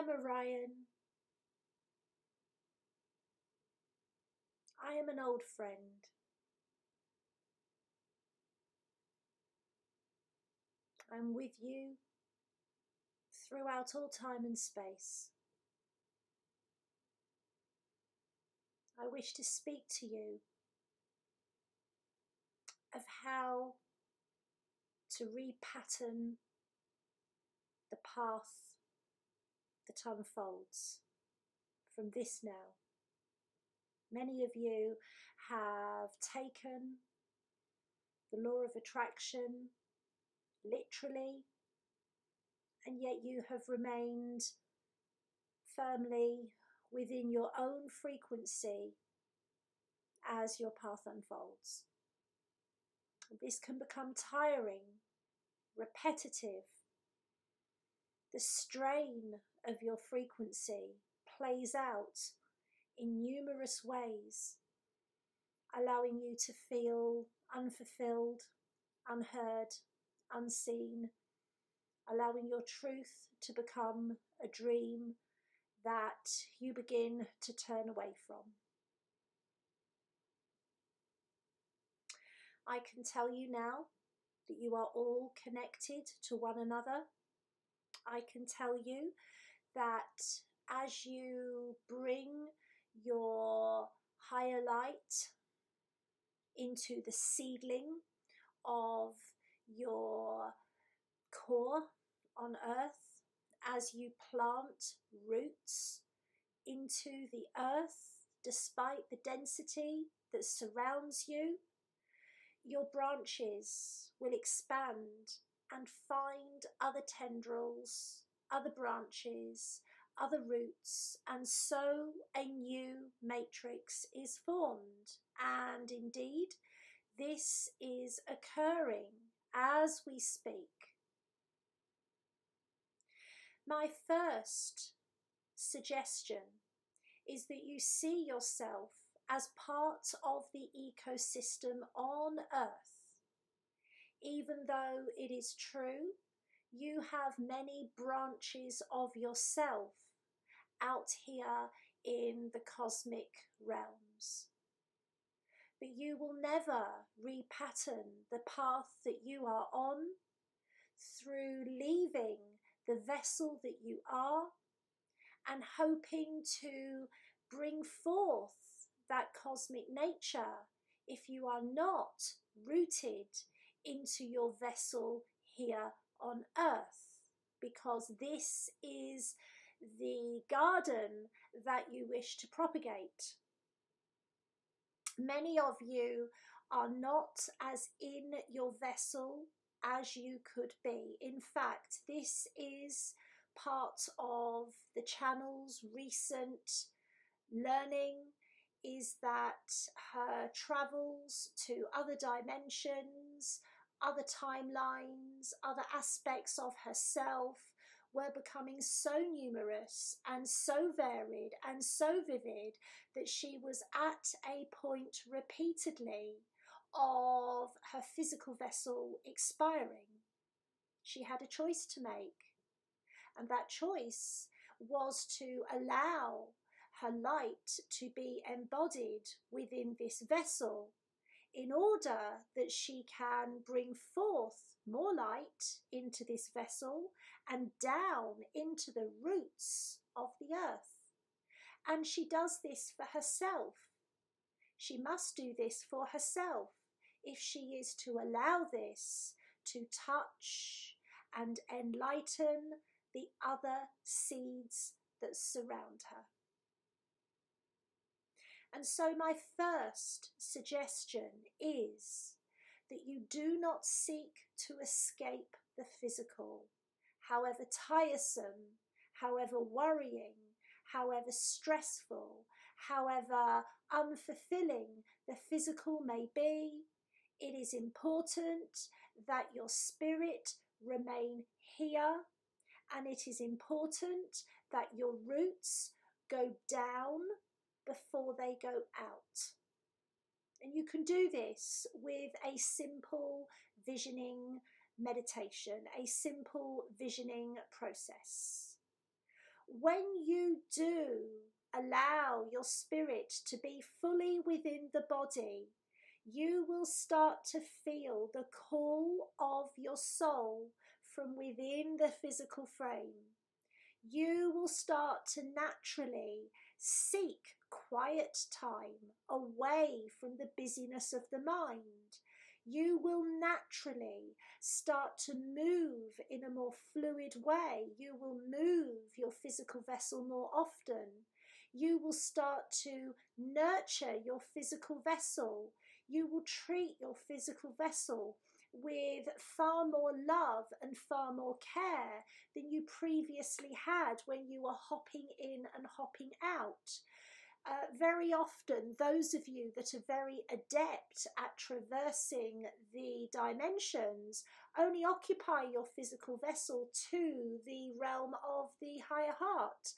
am Orion. I am an old friend. I'm with you throughout all time and space. I wish to speak to you of how to repattern the path that unfolds from this now. Many of you have taken the law of attraction literally, and yet you have remained firmly within your own frequency as your path unfolds. This can become tiring, repetitive. The strain of your frequency plays out in numerous ways, allowing you to feel unfulfilled, unheard, unseen, allowing your truth to become a dream that you begin to turn away from. I can tell you now that you are all connected to one another. I can tell you that as you bring your higher light into the seedling of your core on earth, as you plant roots into the earth, despite the density that surrounds you, your branches will expand and find other tendrils, other branches, other roots, and so a new matrix is formed. And indeed, this is occurring as we speak. My first suggestion is that you see yourself as part of the ecosystem on Earth. Even though it is true, you have many branches of yourself out here in the cosmic realms. But you will never repattern the path that you are on through leaving the vessel that you are and hoping to bring forth that cosmic nature if you are not rooted into your vessel here on earth, because this is the garden that you wish to propagate. Many of you are not as in your vessel as you could be. In fact, this is part of the channel's recent learning, is that her travels to other dimensions, other timelines, other aspects of herself were becoming so numerous and so varied and so vivid that she was at a point repeatedly of her physical vessel expiring. She had a choice to make, and that choice was to allow her light to be embodied within this vessel in order that she can bring forth more light into this vessel and down into the roots of the earth. And she does this for herself. She must do this for herself if she is to allow this to touch and enlighten the other seeds that surround her. And so my first suggestion is that you do not seek to escape the physical, however tiresome, however worrying, however stressful, however unfulfilling the physical may be. It is important that your spirit remain here, and it is important that your roots go down before they go out. And you can do this with a simple visioning meditation, a simple visioning process. when you do allow your spirit to be fully within the body, you will start to feel the call of your soul from within the physical frame. You will start to naturally seek quiet time away from the busyness of the mind. You will naturally start to move in a more fluid way. You will move your physical vessel more often. You will start to nurture your physical vessel. You will treat your physical vessel with far more love and far more care than you previously had when you were hopping in and hopping out. Very often, those of you that are very adept at traversing the dimensions only occupy your physical vessel to the realm of the higher heart.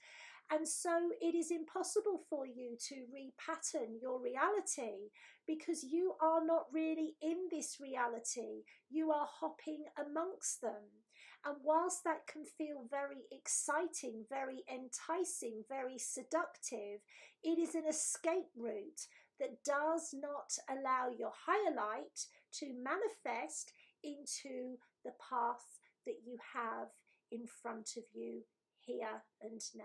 And so it is impossible for you to repattern your reality because you are not really in this reality. You are hopping amongst them. And whilst that can feel very exciting, very enticing, very seductive, it is an escape route that does not allow your higher light to manifest into the path that you have in front of you here and now.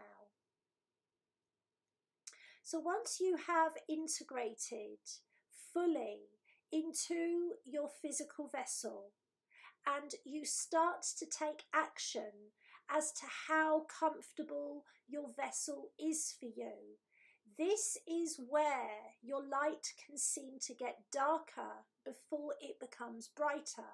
So once you have integrated fully into your physical vessel and you start to take action as to how comfortable your vessel is for you, this is where your light can seem to get darker before it becomes brighter.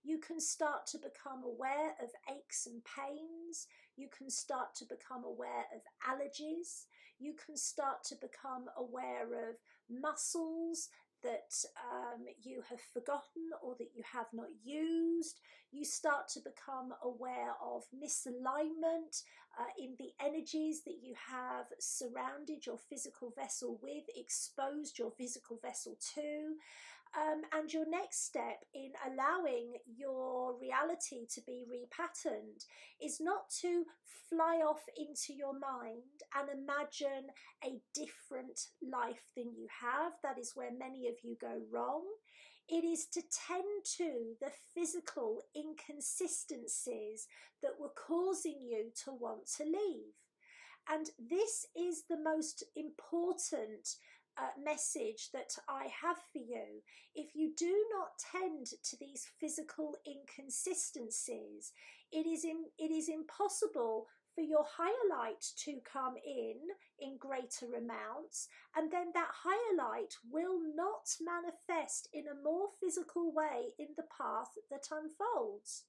You can start to become aware of aches and pains. You can start to become aware of allergies. You can start to become aware of muscles that you have forgotten or that you have not used. You start to become aware of misalignment in the energies that you have surrounded your physical vessel with, exposed your physical vessel to. And your next step in allowing your reality to be repatterned is not to fly off into your mind and imagine a different life than you have. That is where many of you go wrong. It is to tend to the physical inconsistencies that were causing you to want to leave. And this is the most important message that I have for you. If you do not tend to these physical inconsistencies, it is impossible for your higher light to come in greater amounts, and then that higher light will not manifest in a more physical way in the path that unfolds.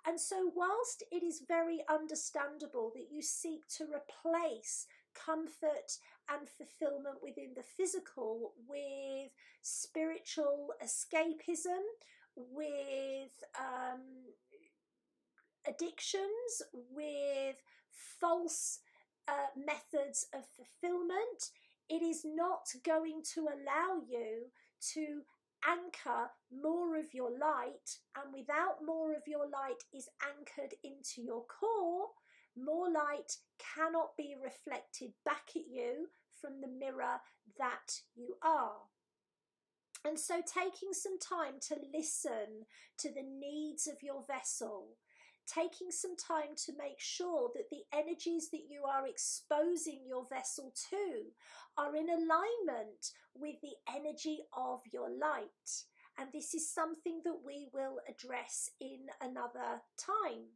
And so whilst it is very understandable that you seek to replace comfort and fulfillment within the physical with spiritual escapism, with addictions, with false methods of fulfillment, it is not going to allow you to anchor more of your light, and without more of your light is anchored into your core, more light cannot be reflected back at you from the mirror that you are. And so taking some time to listen to the needs of your vessel, taking some time to make sure that the energies that you are exposing your vessel to are in alignment with the energy of your light. And this is something that we will address in another time.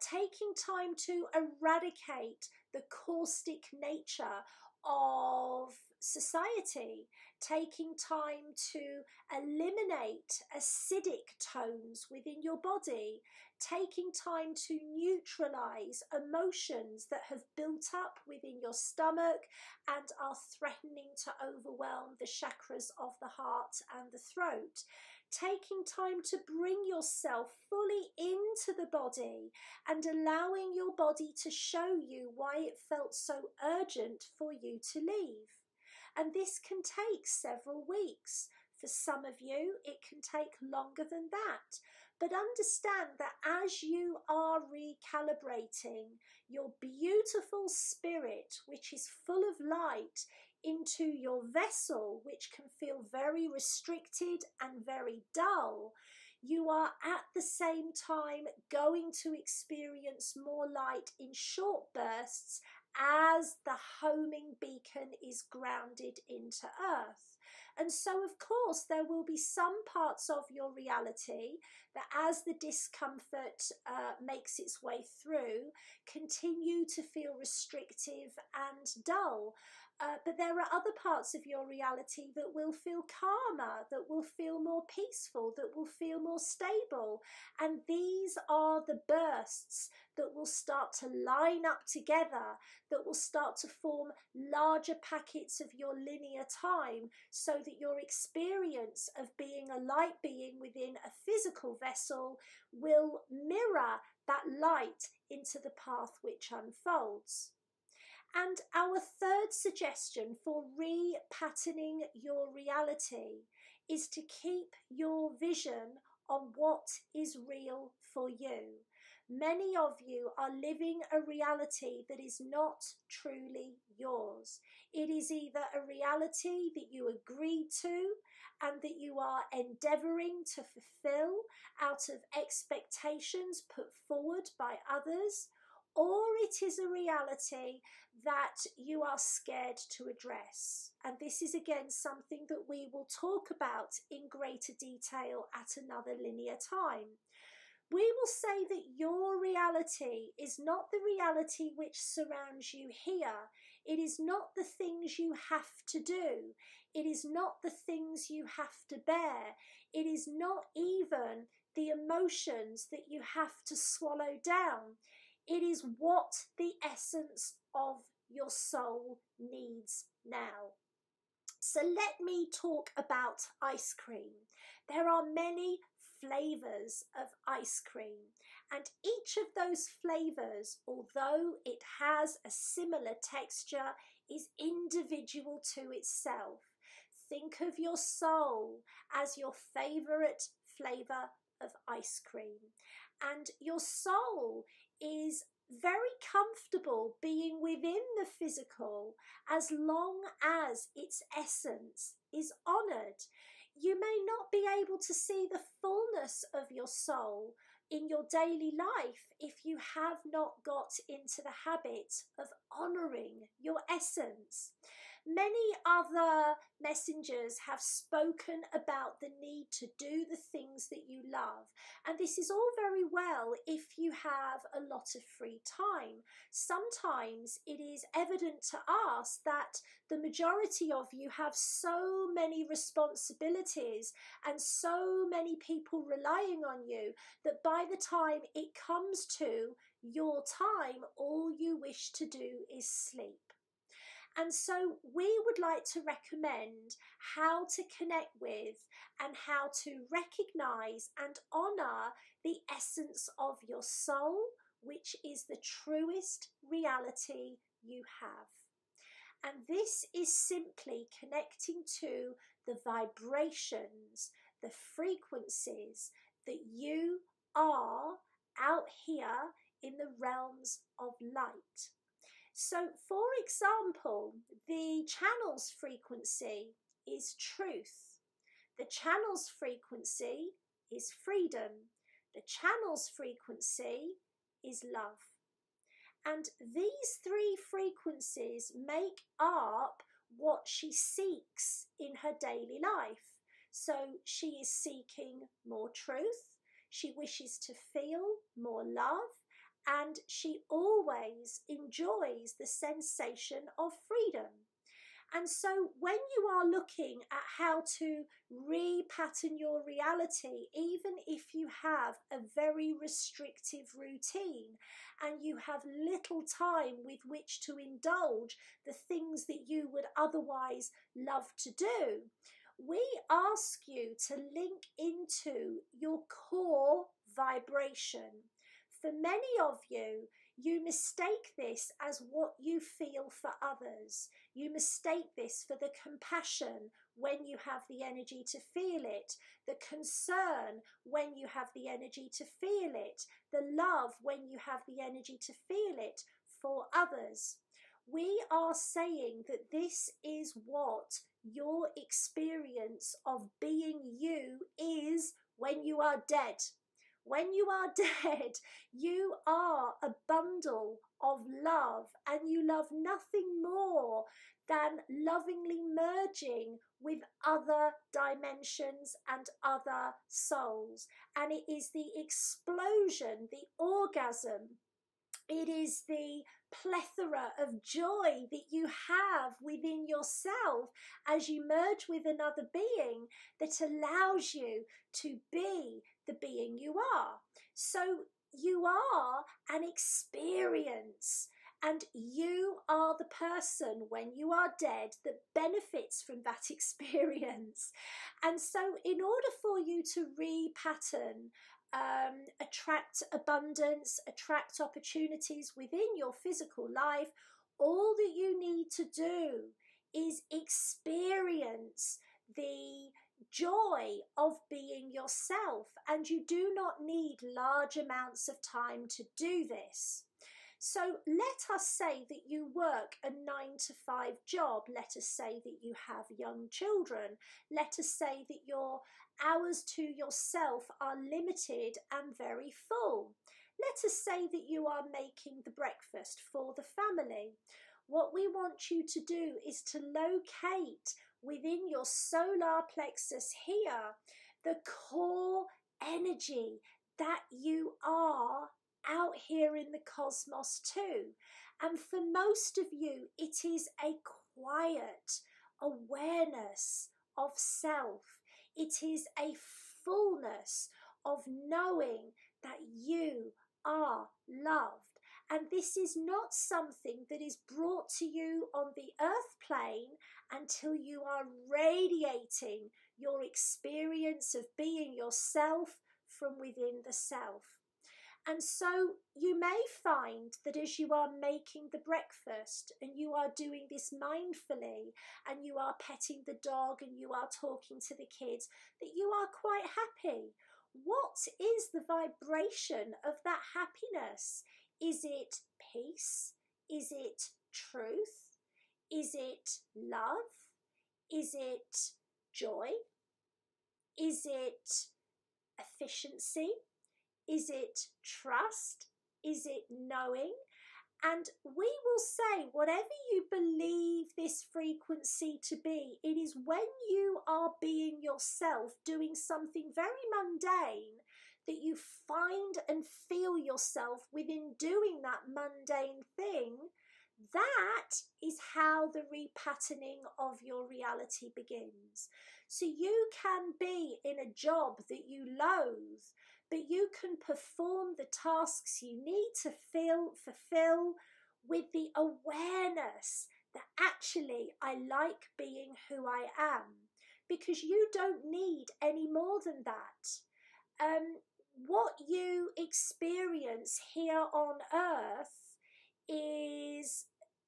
Taking time to eradicate the caustic nature of society, taking time to eliminate acidic tones within your body, taking time to neutralize emotions that have built up within your stomach and are threatening to overwhelm the chakras of the heart and the throat. Taking time to bring yourself fully into the body and allowing your body to show you why it felt so urgent for you to leave. And this can take several weeks. For some of you, it can take longer than that. But understand that as you are recalibrating your beautiful spirit, which is full of light, into your vessel, which can feel very restricted and very dull, you are at the same time going to experience more light in short bursts as the homing beacon is grounded into earth. And so, of course, there will be some parts of your reality that, as the discomfort makes its way through, continue to feel restrictive and dull. But there are other parts of your reality that will feel calmer, that will feel more peaceful, that will feel more stable. And these are the bursts that will start to line up together, that will start to form larger packets of your linear time, so that your experience of being a light being within a physical vessel will mirror that light into the path which unfolds. And our third suggestion for repatterning your reality is to keep your vision on what is real for you. Many of you are living a reality that is not truly yours. It is either a reality that you agreed to and that you are endeavouring to fulfill out of expectations put forward by others, or it is a reality that you are scared to address. And this is again something that we will talk about in greater detail at another linear time. We will say that your reality is not the reality which surrounds you here. It is not the things you have to do. It is not the things you have to bear. It is not even the emotions that you have to swallow down. It is what the essence of your soul needs now. So let me talk about ice cream. There are many flavours of ice cream, and each of those flavours, although it has a similar texture, is individual to itself. Think of your soul as your favourite flavour of ice cream, and your soul is very comfortable being within the physical as long as its essence is honoured. You may not be able to see the fullness of your soul in your daily life if you have not got into the habit of honouring your essence. Many other messengers have spoken about the need to do the things that you love, and this is all very well if you have a lot of free time. Sometimes it is evident to us that the majority of you have so many responsibilities and so many people relying on you that by the time it comes to your time, all you wish to do is sleep. And so we would like to recommend how to connect with and how to recognise and honour the essence of your soul, which is the truest reality you have. And this is simply connecting to the vibrations, the frequencies that you are out here in the realms of light. So, for example, the channel's frequency is truth. The channel's frequency is freedom. The channel's frequency is love. And these three frequencies make up what she seeks in her daily life. So she is seeking more truth, she wishes to feel more love, and she always enjoys the sensation of freedom. And so when you are looking at how to repattern your reality, even if you have a very restrictive routine and you have little time with which to indulge the things that you would otherwise love to do, we ask you to link into your core vibration. For many of you, You mistake this as what you feel for others. You mistake this for the compassion when you have the energy to feel it, the concern when you have the energy to feel it, the love when you have the energy to feel it for others. We are saying that this is what your experience of being you is when you are dead. When you are dead, you are a bundle of love, and you love nothing more than lovingly merging with other dimensions and other souls. And it is the explosion, the orgasm, it is the plethora of joy that you have within yourself as you merge with another being that allows you to be the being you are. So you are an experience, and you are the person when you are dead that benefits from that experience. And so in order for you to repattern, attract abundance, attract opportunities within your physical life, all that you need to do is experience the joy of being yourself, and you do not need large amounts of time to do this. So let us say that you work a 9-to-5 job. Let us say that you have young children. Let us say that your hours to yourself are limited and very full. Let us say that you are making the breakfast for the family. What we want you to do is to locate within your solar plexus here the core energy that you are out here in the cosmos too. And for most of you, it is a quiet awareness of self. It is a fullness of knowing that you are loved. And this is not something that is brought to you on the earth plane until you are radiating your experience of being yourself from within the self. And so you may find that as you are making the breakfast and you are doing this mindfully and you are petting the dog and you are talking to the kids, that you are quite happy. What is the vibration of that happiness? Is it peace? Is it truth? Is it love? Is it joy? Is it efficiency? Is it trust? Is it knowing? And we will say, whatever you believe this frequency to be, it is when you are being yourself, doing something very mundane, that you find and feel yourself within doing that mundane thing. That is how the repatterning of your reality begins. So you can be in a job that you loathe, but you can perform the tasks you need to fulfill with the awareness that actually I like being who I am, because you don't need any more than that. What you experience here on earth is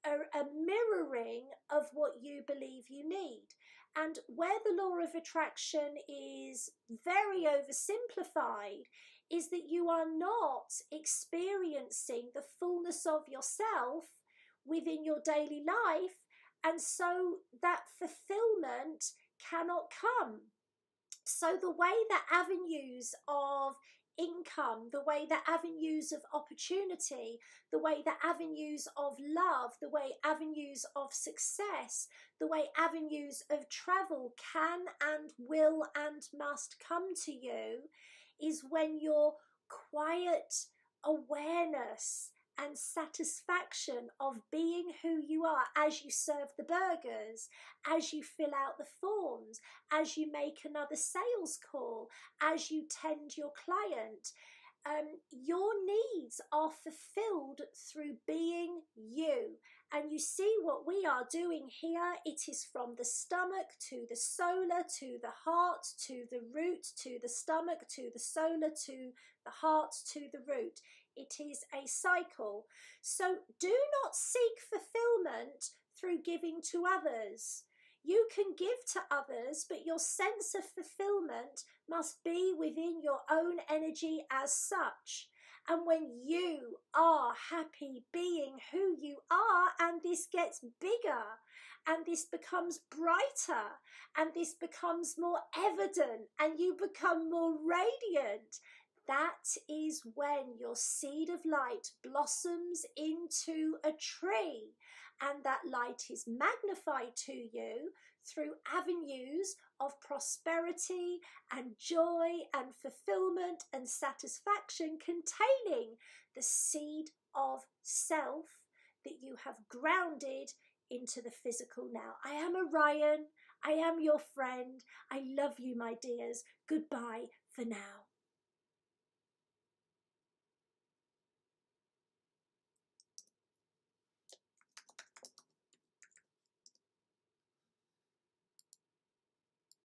a mirroring of what you believe you need. And where the law of attraction is very oversimplified is that you are not experiencing the fullness of yourself within your daily life, and so that fulfillment cannot come. So the way that avenues of income, the way that avenues of opportunity, the way that avenues of love, the way avenues of success, the way avenues of travel can and will and must come to you is when your quiet awareness and satisfaction of being who you are as you serve the burgers, as you fill out the forms, as you make another sales call, as you tend your client, your needs are fulfilled through being you. And you see what we are doing here, it is from the stomach to the solar, to the heart, to the root, to the stomach, to the solar, to the heart, to the root. It is a cycle. So do not seek fulfillment through giving to others. You can give to others, but your sense of fulfillment must be within your own energy as such. And when you are happy being who you are, and this gets bigger, and this becomes brighter, and this becomes more evident, and you become more radiant, that is when your seed of light blossoms into a tree, and that light is magnified to you through avenues of prosperity and joy and fulfillment and satisfaction, containing the seed of self that you have grounded into the physical now. I am Orion. I am your friend. I love you, my dears. Goodbye for now.